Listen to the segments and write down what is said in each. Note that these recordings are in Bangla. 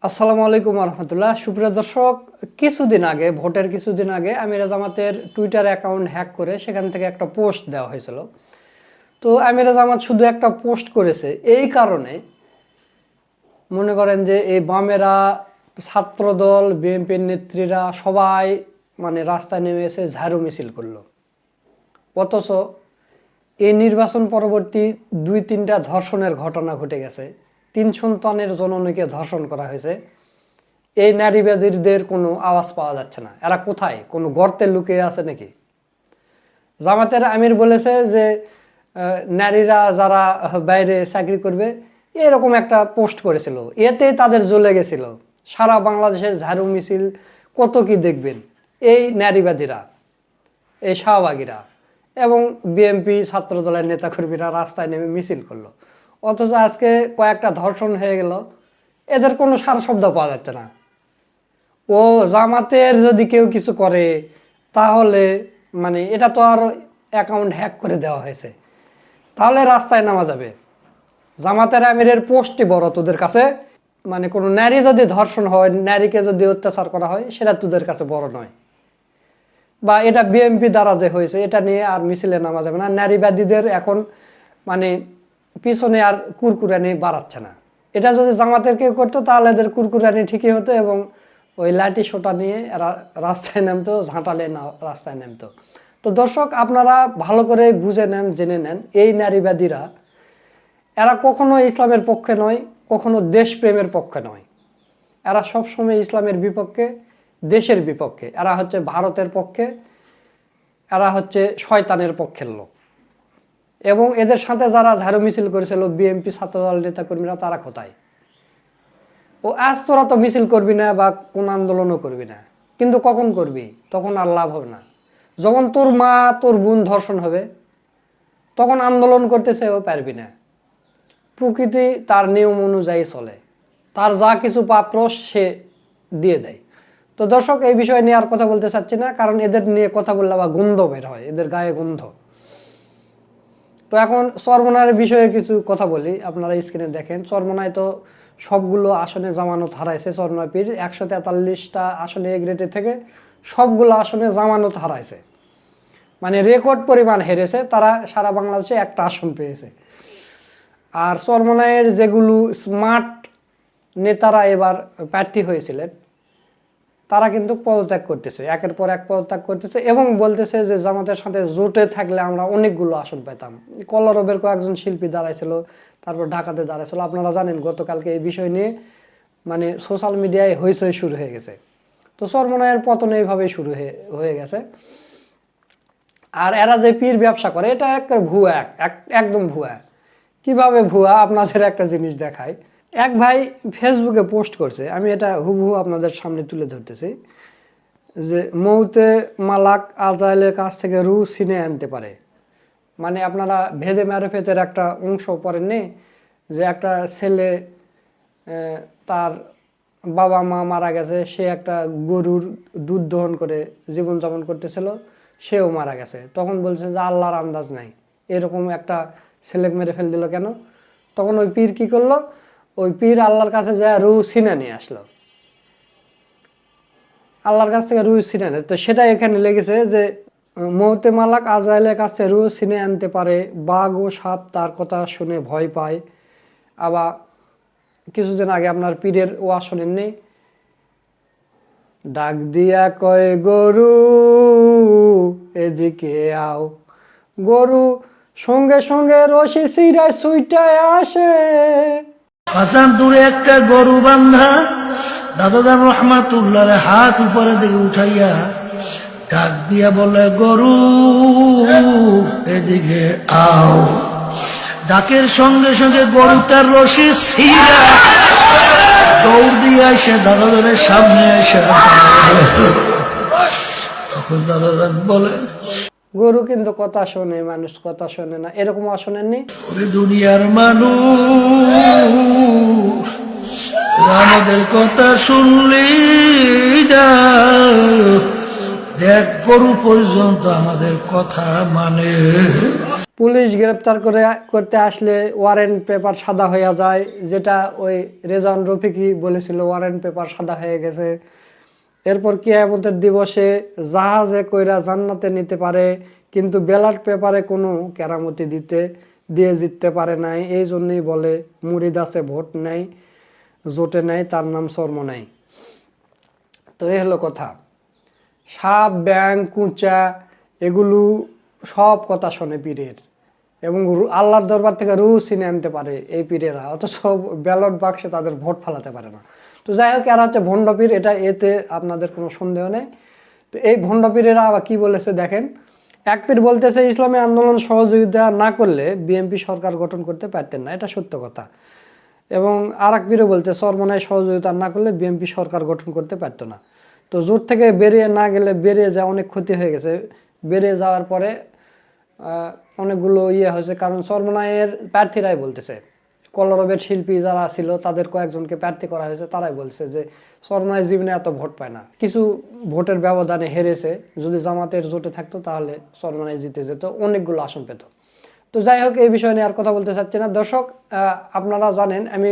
আসসালামু আলাইকুম রহমতুল্লাহ। সুপ্রিয় দর্শক, ভোটের কিছুদিন আগে আমিরা জামাতের টুইটার অ্যাকাউন্ট হ্যাক করে সেখান থেকে একটা পোস্ট দেওয়া হয়েছিল। তো আমিরা জামাত শুধু একটা পোস্ট করেছে, এই কারণে মনে করেন যে এই বামেরা, ছাত্রদল, বিএনপির নেত্রীরা সবাই রাস্তায় নেমে এসে ঝাড়ু মিছিল করলো। অথচ এই নির্বাচন পরবর্তী 2-3টা ধর্ষণের ঘটনা ঘটে গেছে। 3 সন্তানের জননীকে ধর্ষণ করা হয়েছে। এই নারীবাদীদের কোনো আওয়াজ পাওয়া যাচ্ছে না। এরা কোথায়? কোনো গর্তে লুকিয়ে আছে নাকি? জামাতের আমির বলেছে যে নারীরা যারা বাইরে চাকরি করবে, এরকম একটা পোস্ট করেছিল। এতেই তাদের জ্বলে গেছিল। সারা বাংলাদেশের ঝাড়ু মিছিল কত কি দেখবেন এই নারীবাদীরা, এই শাহবাগীরা এবং বিএনপি ছাত্রদলের নেতাকর্মীরা রাস্তায় নেমে মিছিল করলো। অথচ আজকে কয়েকটা ধর্ষণ হয়ে গেল, এদের কোনো সার শব্দ পাওয়া যাচ্ছে না। ও জামাতের যদি কেউ কিছু করে তাহলে এটা তো আর অ্যাকাউন্ট হ্যাক করে দেওয়া হয়েছে, তাহলে রাস্তায় নামা যাবে। জামাতের আমিরের পোস্টই বড় তোদের কাছে। কোনো নারী যদি ধর্ষণ হয়, নারীকে যদি অত্যাচার করা হয়, সেটা তোদের কাছে বড় নয়। বা এটা বিএনপি দ্বারা যে হয়েছে, এটা নিয়ে আর মিছিলে নামা যাবে না। নারীবাদীদের এখন পিছনে আর কুরকুরানি বাড়াচ্ছে না। এটা যদি জামাতের কেউ করতো তাহলে এদের কুরকুরানি ঠিকই হতো এবং ওই লাঠি সোটা নিয়ে এরা রাস্তায় নামতো, ঝাঁটালে না রাস্তায় নামতো। তো দর্শক, আপনারা ভালো করে বুঝে নেন, জেনে নেন, এই নারীবাদীরা এরা কখনো ইসলামের পক্ষে নয়, কখনো দেশপ্রেমের পক্ষে নয়। এরা সবসময় ইসলামের বিপক্ষে, দেশের বিপক্ষে। এরা হচ্ছে ভারতের পক্ষে, এরা হচ্ছে শয়তানের পক্ষের লোক। এবং এদের সাথে যারা ঝাড়ু মিছিল করেছিল বিএনপি ছাত্রদল নেতাকর্মীরা, তারা কোথায়? ও আজ তোরা তো মিছিল করবি না বা কোন আন্দোলনও করবি না, কিন্তু কখন করবি? তখন আর লাভ হবে না। যখন তোর মা, তোর বোন ধর্ষণ হবে, তখন আন্দোলন করতে চেয়েও পারবি না। প্রকৃতি তার নিয়ম অনুযায়ী চলে, তার যা কিছু প্রাপ্য সে দিয়ে দেয়। তো দর্শক, এই বিষয় নিয়ে আর কথা বলতে চাচ্ছি না, কারণ এদের নিয়ে কথা বললে বা গন্ধ বের হয়, এদের গায়ে গন্ধ। তো এখন চরমোনাইয়ের বিষয়ে কিছু কথা বলি। আপনারা স্ক্রিনে দেখেন, চরমোনাই তো সবগুলো আসনে জামানত হারাইছে। চরমোনাই পীর 143টা আসনে এ গ্রেডে থেকে সবগুলো আসনে জামানত হারাইছে, রেকর্ড পরিমাণ হেরেছে। তারা সারা বাংলাদেশে একটা আসন পেয়েছে। আর চরমোনাইয়ের যেগুলো স্মার্ট নেতারা এবার প্রার্থী হয়েছিলেন, তারা কিন্তু পদত্যাগ করতেছে, একের পর এক পদত্যাগ করতেছে এবং বলতেছে যে জামাতের সাথে জোটে থাকলে আমরা অনেকগুলো আসন পেতাম। কলরবের কয়েকজন শিল্পী দাঁড়াইছিল, তারপর ঢাকাতে দাঁড়াইছিল। আপনারা জানেন গতকালকে এই বিষয় নিয়ে সোশ্যাল মিডিয়ায় হইচই শুরু হয়ে গেছে। তো চরমোনাইয়ের পতন এইভাবেই শুরু হয়ে গেছে। আর এরা যে পীর ব্যবসা করে, এটা একটা ভুয়া, একদম ভুয়া। কিভাবে ভুয়া? আপনাদের একটা জিনিস দেখায়। এক ভাই ফেসবুকে পোস্ট করছে, আমি এটা হুবহু আপনাদের সামনে তুলে ধরতেছি, যে মৌতে মালাক আজাইলের কাছ থেকে রু ছিনে আনতে পারে। আপনারা ভেদে মারফেতের একটা অংশ পড়েননি, যে একটা ছেলে, তার বাবা মা মারা গেছে, সে একটা গরুর দুধ দহন করে জীবনযাপন করতেছিল, সেও মারা গেছে। তখন বলছে যে আল্লাহর আন্দাজ নাই, এরকম একটা ছেলে মেরে ফেল দিল কেন? তখন ওই পীর কি করলো? ওই পীর আল্লাহর কাছে যায় রু ছিনে নিয়ে আসলো, আল্লাহর কাছ থেকে রু ছিনে আনে। তো সেটা এখানে লেগেছে যে মৌতে মালাক আজরাইলের কাছ থেকে রু ছিনে আনতে পারে, বাঘ ও সাপ তার কথা শুনে ভয় পায়। আবার কিছুদিন আগে আপনার পীরের ওয়াজ শোনেননি, ডাক দিয়া কয় গরু এদিকে আও, গরু সঙ্গে সঙ্গে রশি ছিঁড়ায় ছুইটায় আসে। হাসান দূরে একটা গরু বান্ধা, দাদাদার রহমাতুল্লাহ হাত উপরে দিকে উঠাইয়া ডাক দিয়া বলে গরু এদিকে আও। ডাকের সঙ্গে সঙ্গে গরু তার রশি ছিঁড়া দৌড় দিয়ে এসে দাদাদারের সামনে এসে, তখন দাদাদার বলে গরু কিন্তু কথা শোনে, মানুষ কথা শোনে না, এরকম শোনেননি? ওরে দুনিয়ার মানুষ, আমাদের কথা শুনলি না, দেখ গরু পর্যন্ত আমাদের কথা মানে। পুলিশ গ্রেপ্তার করতে আসলে ওয়ারেন্ট পেপার সাদা হয়ে যায়, যেটা ওই রেজাউন রফিকই বলেছিল ওয়ারেন্ট পেপার সাদা হয়ে গেছে। এরপর কিয়ামতের দিবসে জাহাজে কইরা জান্নাতে নিতে পারে, কিন্তু ব্যালট পেপারে কোনো কেরামতি দিয়ে জিততে পারে নাই। এই জন্যই বলে মুরিদ আছে ভোট নাই, জোটে নাই, তার নাম চর্ম নাই। তো এই হলো কথা। সাপ ব্যাং কুচা এগুলো সব কথা শোনে পীরের, এবং আল্লাহর দরবার থেকে রু চিনে আনতে পারে এই পীরেরা, অথচ ব্যালট বাক্সে তাদের ভোট ফালাতে পারে না। তো যাই হোক, এরা হচ্ছে ভণ্ড পীর, এতে আপনাদের কোনো সন্দেহ নেই। তো এই ভণ্ড পীরেরা আবার কি বলেছে দেখেন। এক পীর বলতেছে ইসলামী আন্দোলন সহযোগিতা না করলে বিএনপি সরকার গঠন করতে পারতেন না, এটা সত্য কথা। এবং আর এক পীরও বলতে চরমনায় সহযোগিতা না করলে বিএনপি সরকার গঠন করতে পারতো না। তো জোট থেকে বেরিয়ে না গেলে বেরিয়ে যাওয়া অনেক ক্ষতি হয়ে গেছে। বেরিয়ে যাওয়ার পরে অনেকগুলো হয়েছে, কারণ চরমনায়ের প্রার্থীরাই বলতেছে, কলরবের শিল্পী যারা ছিল তাদের কয়েকজনকে প্রার্থী করা হয়েছে, তারাই বলছে যে চরমনায় জীবনে এত ভোট পায় না, কিছু ভোটের ব্যবধানে হেরেছে, যদি জামাতের জোটে থাকতো তাহলে চরমনায় জিতে যেত, অনেকগুলো আসন পেত। তো যাই হোক, এই বিষয় নিয়ে আর কথা বলতে চাচ্ছি না। দর্শক, আপনারা জানেন আমি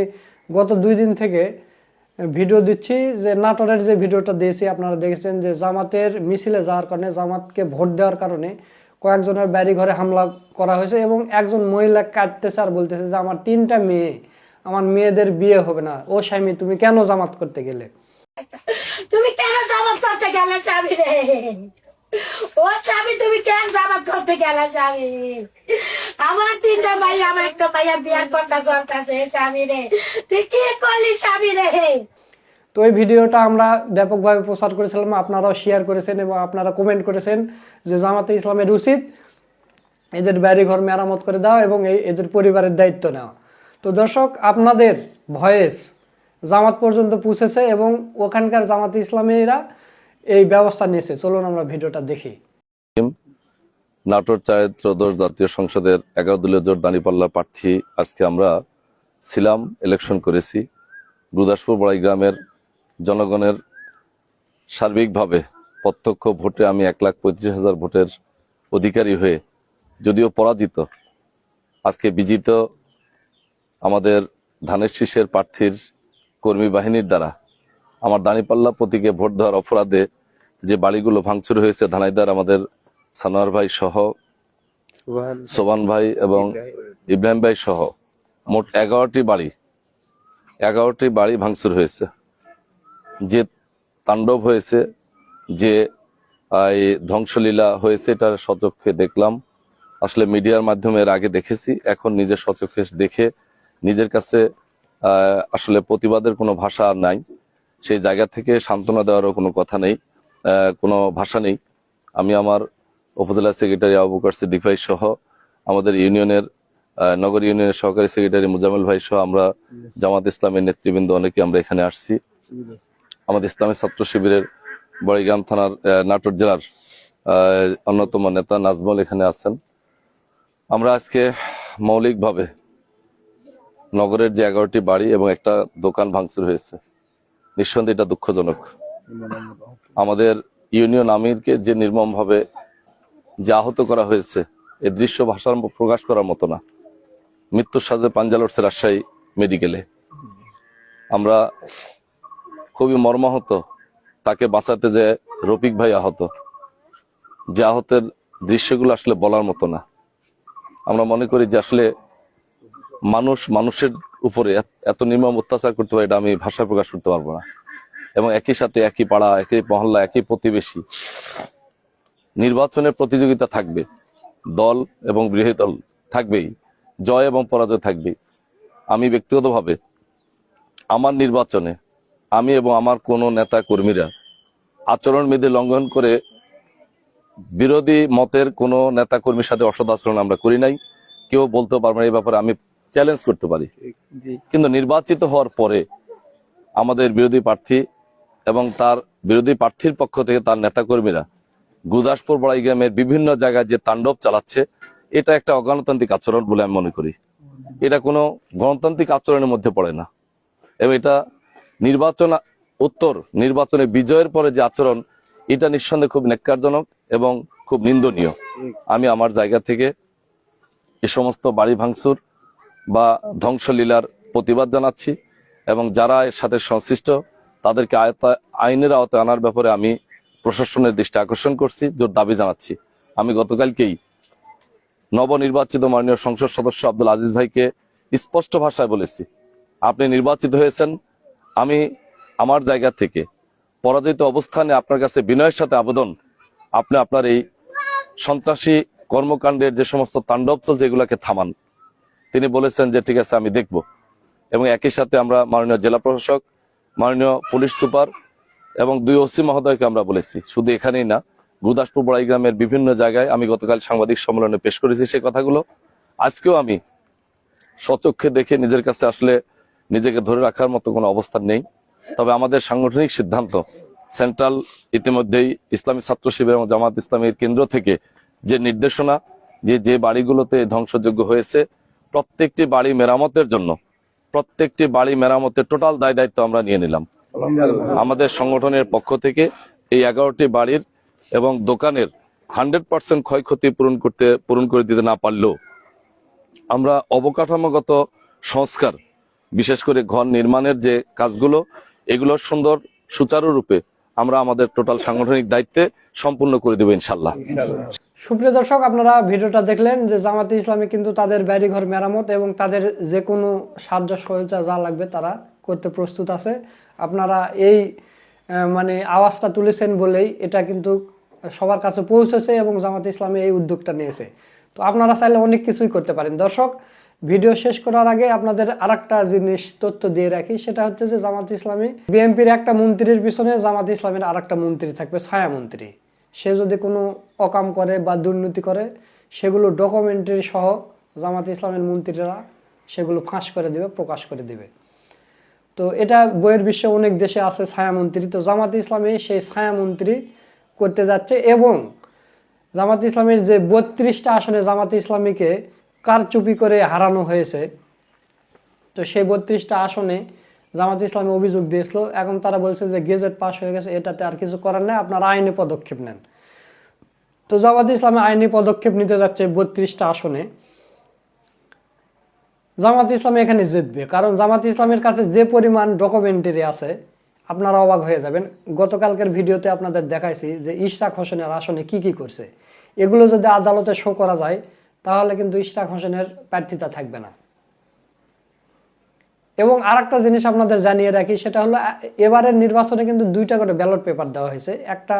গত 2 দিন থেকে ভিডিও দিচ্ছি, যে নাটোরের যে ভিডিওটা দিয়েছি আপনারা দেখেছেন, যে জামাতের মিছিলে যাওয়ার কারণে, জামাতকে ভোট দেওয়ার কারণে কয়েকজনের বাড়ি ঘরে হামলা করা হয়েছে, এবং একজন মহিলা কাটতেছে আর বলতেছে যে আমার 3টা মেয়ে, আমার মেয়েদের বিয়ে হবে না, ও স্বামী তুমি কেন জামাত করতে গেলে? তুমি কেন জামাত করতে গেলে স্বামী রে? ও স্বামী তুমি কেন জামাত করতে গেলে স্বামী? আমার 3টা ভাই, আমার একটা ভাইয়া বিয়ার কথা চলতেছে স্বামী রে, তুই কি করলি স্বামী রে? তো এই ভিডিওটা আমরা ব্যাপকভাবে প্রচার করেছিলাম, আপনারাও শেয়ার করেছেন এবং আপনারা কমেন্ট করেছেন যে জামাতে ইসলামের উচিত এদের বাড়িঘর মেরামত করে দেওয়া এবং এদের পরিবারের দায়িত্ব নেওয়া। তো দর্শক, আপনাদের ভয়েস জামাত পর্যন্ত পৌঁছেছে এবং ওখানকার জামাতে ইসলামীরা এই ব্যবস্থা নিয়েছে। চলুন আমরা ভিডিওটা দেখি। নাটোর 4 ত্রয়োদশ জাতীয় সংসদের 11 দলীয় জোট দাঁড়িপাল্লা প্রার্থী আজকে আমরা ছিলাম, ইলেকশন করেছি। গুরুদাসপুর বড়াই গ্রামের জনগণের সার্বিকভাবে প্রত্যক্ষ ভোটে আমি 1,35,000 ভোটের অধিকারী হয়ে যদিও পরাজিত, আজকে বিজিত আমাদের ধানের শীষের প্রার্থীর কর্মী বাহিনীর দ্বারা আমার দাঁড়িপাল্লা প্রতীকে ভোট দেওয়ার অপরাধে যে বাড়িগুলো ভাঙচুর হয়েছে, ধানাইদার আমাদের সানোয়ার ভাই সহ, সোবান ভাই এবং ইব্রাহিম ভাই সহ মোট 11টি বাড়ি ভাঙচুর হয়েছে। যে তাণ্ডব হয়েছে, যে ধ্বংসলীলা হয়েছে, এটা সচক্ষে দেখলাম। আসলে মিডিয়ার মাধ্যমে এর আগে দেখেছি, এখন নিজের সচক্ষে দেখে নিজের কাছে আসলে প্রতিবাদের কোনো ভাষা আর নাই। সেই জায়গা থেকে সান্ত্বনা দেওয়ারও কোনো কথা নেই, কোনো ভাষা নেই। আমি আমার উপজেলা সেক্রেটারি আবু বকর সিদ্দিক ভাই সহ, আমাদের ইউনিয়নের নগর ইউনিয়নের সহকারী সেক্রেটারি মুজাম্মেল ভাই সহ, আমরা জামাত ইসলামের নেতৃবৃন্দ অনেকে আমরা এখানে আসছি। আমাদের ইসলামী ছাত্র শিবিরের বড়াইগ্রাম থানার নাটোর জেলার অন্যতম নেতা নাজমল এখানে আছেন। আমরা আজকে মৌলিকভাবে নগরের যে 11টি বাড়ি এবং একটা দোকান ভাঙচুর হয়েছে, নিঃসন্দেহে এটা দুঃখজনক। আমাদের ইউনিয়ন আমিরকে যে নির্মমভাবে যে আহত করা হয়েছে, এই দৃশ্য ভাষার প্রকাশ করার মতো না। মৃত্যুর সাথে পাঞ্জা লড়ছে রাজশাহী মেডিকেলে। আমরা খুবই মর্মাহত, তাকে বাঁচাতে যে রফিক ভাই আহত, যে আহতের দৃশ্যগুলো আসলে বলার মতো না। আমরা মনে করি যে আসলে মানুষের উপরে এত নির্মম অত্যাচার করতে পারে, এটা আমি ভাষায় প্রকাশ করতে পারবো না। এবং একই সাথে একই পাড়া, একই মহল্লা, একই প্রতিবেশী, নির্বাচনের প্রতিযোগিতা থাকবে, দল এবং বিরোধী দল থাকবেই, জয় এবং পরাজয় থাকবেই। আমি ব্যক্তিগতভাবে আমার নির্বাচনে আমি এবং আমার কোনো নেতা কর্মীরা আচরণবিধি লঙ্ঘন করে বিরোধী মতের কোনো নেতা কর্মীর সাথে অসৎ আচরণ আমরা করি নাই। কেউ বলতে পারবে না, এই ব্যাপারে আমি চ্যালেঞ্জ করতে পারি। কিন্তু নির্বাচিত হওয়ার পরে আমাদের বিরোধী প্রার্থী এবং তার বিরোধী প্রার্থীর পক্ষ থেকে তার নেতাকর্মীরা গুরুদাসপুর বড়াই গ্রামের বিভিন্ন জায়গায় যে তাণ্ডব চালাচ্ছে, এটা একটা অগণতান্ত্রিক আচরণ বলে আমি মনে করি। এটা কোনো গণতান্ত্রিক আচরণের মধ্যে পড়ে না। এবং এটা নির্বাচনে বিজয়ের পরে যে আচরণ, এটা নিঃসন্দেহে খুব ন্যাক্কারজনক এবং খুব নিন্দনীয়। আমি আমার জায়গা থেকে এ সমস্ত বাড়ি ভাঙচুর বা ধ্বংসলীলার প্রতিবাদ জানাচ্ছি এবং যারা এর সাথে সংশ্লিষ্ট তাদেরকে আইনের আওতায় আনার ব্যাপারে আমি প্রশাসনের দৃষ্টি আকর্ষণ করছি, জোর দাবি জানাচ্ছি। আমি গতকালকেই নবনির্বাচিত মাননীয় সংসদ সদস্য আব্দুল আজিজ ভাইকে স্পষ্ট ভাষায় বলেছি, আপনি নির্বাচিত হয়েছেন, আমি আমার জায়গা থেকে পরাজিত অবস্থানে আপনার কাছে বিনয়ের সাথে আবেদন, আপনি আপনার এই সন্ত্রাসী কর্মকাণ্ডের যে সমস্ত তাণ্ডব চলছে এগুলাকে থামান। তিনি বলেছেন যে ঠিক আছে, আমি দেখব। এবং একই সাথে আমরা মাননীয় জেলা প্রশাসক, মাননীয় পুলিশ সুপার এবং 2 ওসি মহোদয়কে আমরা বলেছি, শুধু এখানেই না, গুরুদাসপুর বড়াই গ্রামের বিভিন্ন জায়গায় আমি গতকাল সাংবাদিক সম্মেলনে পেশ করেছি সেই কথাগুলো। আজকেও আমি স্বচক্ষে দেখে নিজের কাছে আসলে নিজেকে ধরে রাখার মতো কোনো অবস্থান নেই। তবে আমাদের সাংগঠনিক সিদ্ধান্ত, সেন্ট্রাল ইতিমধ্যেই ইসলামী ছাত্র শিবির এবং জামাত ইসলামীর কেন্দ্র থেকে যে নির্দেশনা, যে বাড়িগুলোতে ধ্বংসযোগ্য হয়েছে প্রত্যেকটি বাড়ি মেরামতের জন্য, প্রত্যেকটি বাড়ি মেরামতের টোটাল দায় দায়িত্ব আমরা নিয়ে নিলাম। আমাদের সংগঠনের পক্ষ থেকে এই 11টি বাড়ির এবং দোকানের 100% ক্ষয়ক্ষতি পূরণ করে দিতে না পারলেও আমরা অবকাঠামোগত সংস্কার, বিশেষ করে ঘর নির্মাণের যে কাজগুলো, এগুলো সুন্দর সুচারুরূপে আমরা আমাদের টোটাল সাংগঠনিক দায়িত্বে সম্পূর্ণ করে দেবো ইনশাল্লাহ। সুপ্রিয় দর্শক, আপনারা ভিডিওটা দেখলেন যে জামাতে ইসলামী কিন্তু তাদের বাড়িঘর মেরামত এবং তাদের যে কোনো সাহায্য সহযোগিতা যা লাগবে তারা করতে প্রস্তুত আছে। আপনারা এই মানে আওয়াজটা তুলেছেন বলেই এটা কিন্তু সবার কাছে পৌঁছেছে এবং জামাতে ইসলামী এই উদ্যোগটা নিয়েছে। তো আপনারা চাইলে অনেক কিছুই করতে পারেন। দর্শক, ভিডিও শেষ করার আগে আপনাদের আরেকটা জিনিস তথ্য দিয়ে রাখি, সেটা হচ্ছে যে জামাত ইসলামী বিএনপির একটা মন্ত্রীর পিছনে জামাত ইসলামের আরেকটা মন্ত্রী থাকবে, ছায়া মন্ত্রী। সে যদি কোনো অকাম করে বা দুর্নীতি করে সেগুলো ডকুমেন্টারি সহ জামাত ইসলামের মন্ত্রীরা সেগুলো ফাঁস করে দিবে, প্রকাশ করে দিবে। তো এটা বইয়ের বিশ্বে অনেক দেশে আছে ছায়ামন্ত্রী। তো জামাত ইসলামী সেই ছায়ামন্ত্রী করতে যাচ্ছে এবং জামাত ইসলামীর যে 32টা আসনে জামাত ইসলামীকে কারচুপি করে হারানো হয়েছে, তো সেই 32টা আসনে জামাত ইসলামী অভিযোগ দিয়েছিল। এখন তারা বলছে যে গেজেট পাস হয়ে গেছে, এটাতে আর কিছু করার নেই, আপনারা আইনি পদক্ষেপ নেন। তো জামাত ইসলামী আইনি পদক্ষেপ নিতে যাচ্ছে 32টা আসনে। জামাত ইসলামী এখানে জিতবে, কারণ জামাত ইসলামের কাছে যে পরিমাণ ডকুমেন্টারি আছে আপনারা অবাক হয়ে যাবেন। গতকালকের ভিডিওতে আপনাদের দেখাইছি যে ইশরাক হোসেনের আসনে কি কি করছে। এগুলো যদি আদালতে শো করা যায় তাহলে কিন্তু ইশরাক হোসেনের প্রার্থিতা থাকবে না। এবং আরেকটা জিনিস আপনাদের জানিয়ে রাখি, সেটা হলো এবারের নির্বাচনে কিন্তু 2টা করে ব্যালট পেপার দেওয়া হয়েছে, একটা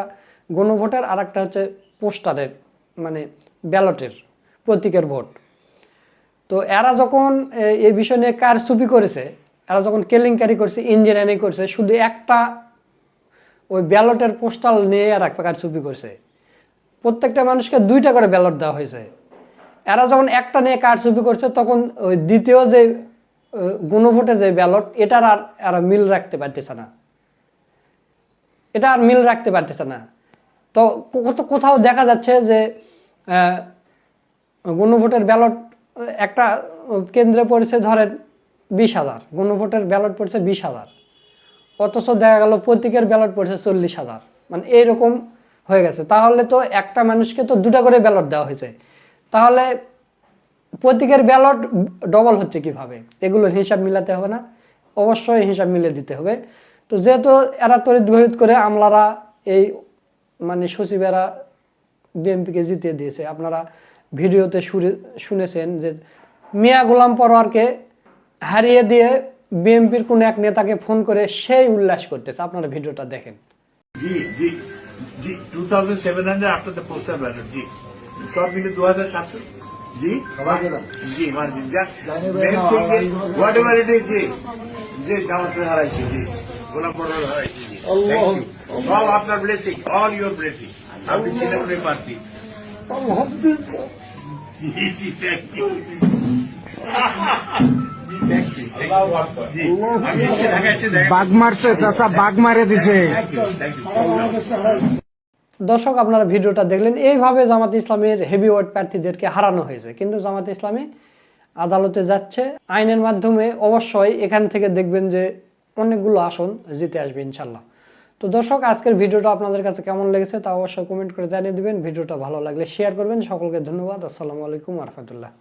গণভোটের আর একটা হচ্ছে পোস্টারের, মানে ব্যালটের প্রতীকের ভোট। তো এরা যখন এই বিষয় নিয়ে কারচুপি করেছে, এরা যখন কেলেঙ্কারি করছে, ইঞ্জিনিয়ারিং করছে, শুধু একটা ওই ব্যালটের পোস্টাল নিয়ে এরা কারচুপি করছে। প্রত্যেকটা মানুষকে 2টা করে ব্যালট দেওয়া হয়েছে। এরা যখন একটা নিয়ে কারচুপি করছে তখন ওই দ্বিতীয় যে গণভোটের যে ব্যালট, এটার আর এরা মিল রাখতে পারতেছে না, এটা আর মিল রাখতে পারতেছে না। তো কোথাও দেখা যাচ্ছে যে গণভোটের ব্যালট একটা কেন্দ্রে পড়েছে ধরেন 20,000, গণভোটের ব্যালট পড়ছে 20,000, অথচ দেখা গেল প্রতীকের ব্যালট পড়ছে 40,000, মানে এইরকম হয়ে গেছে। তাহলে তো একটা মানুষকে তো 2টা করে ব্যালট দেওয়া হয়েছে, তাহলে প্রতীকের ব্যালট ডবল হচ্ছে কিভাবে? এগুলোর হিসাব মিলাতে হবে না? অবশ্যই হিসাব মিলে দিতে হবে। তো যেহেতু এরা তড়িৎ করে আমলারা এই মানে সচিবেরা বিএনপিকে জিতিয়ে দিয়েছে, আপনারা ভিডিওতে শুনেছেন যে মিয়া গোলাম পরোয়ারকে হারিয়ে দিয়ে বিএনপির কোন এক নেতাকে ফোন করে সেই উল্লাস করতেছে। আপনারা ভিডিওটা দেখেন। জি জি জি 2700 after the postal ballot জি সব মিলে 2700 জি জি মার্জিন যা হোয়াট এভার ইট ইজ জি যে জামাতে হারাইছে জি গোলাম পরোয়ার হারাইছে জি সব আপনার ব্লেসিং, অল ইউর ব্লেসিং, আপনি ছিলেন প্রার্থী। আলহামদুলিল্লাহ জি জি থ্যাংক ইউ বাঘ মারছে চাচা, বাঘ মারে দিছে। দর্শক, আপনারা ভিডিওটা দেখলেন, এইভাবে জামাত ইসলামের হেভিওয়েট প্রার্থীদেরকে হারানো হয়েছে। কিন্তু জামাত ইসলামী আদালতে যাচ্ছে আইনের মাধ্যমে, অবশ্যই এখান থেকে দেখবেন যে অনেকগুলো আসন জিতে আসবে ইনশাল্লাহ। তো দর্শক, আজকের ভিডিওটা আপনাদের কাছে কেমন লেগেছে তা অবশ্যই কমেন্ট করে জানিয়ে দিবেন। ভিডিওটা ভালো লাগলে শেয়ার করবেন। সকলকে ধন্যবাদ। আসসালামু আলাইকুম ওয়া রাহমাতুল্লাহ।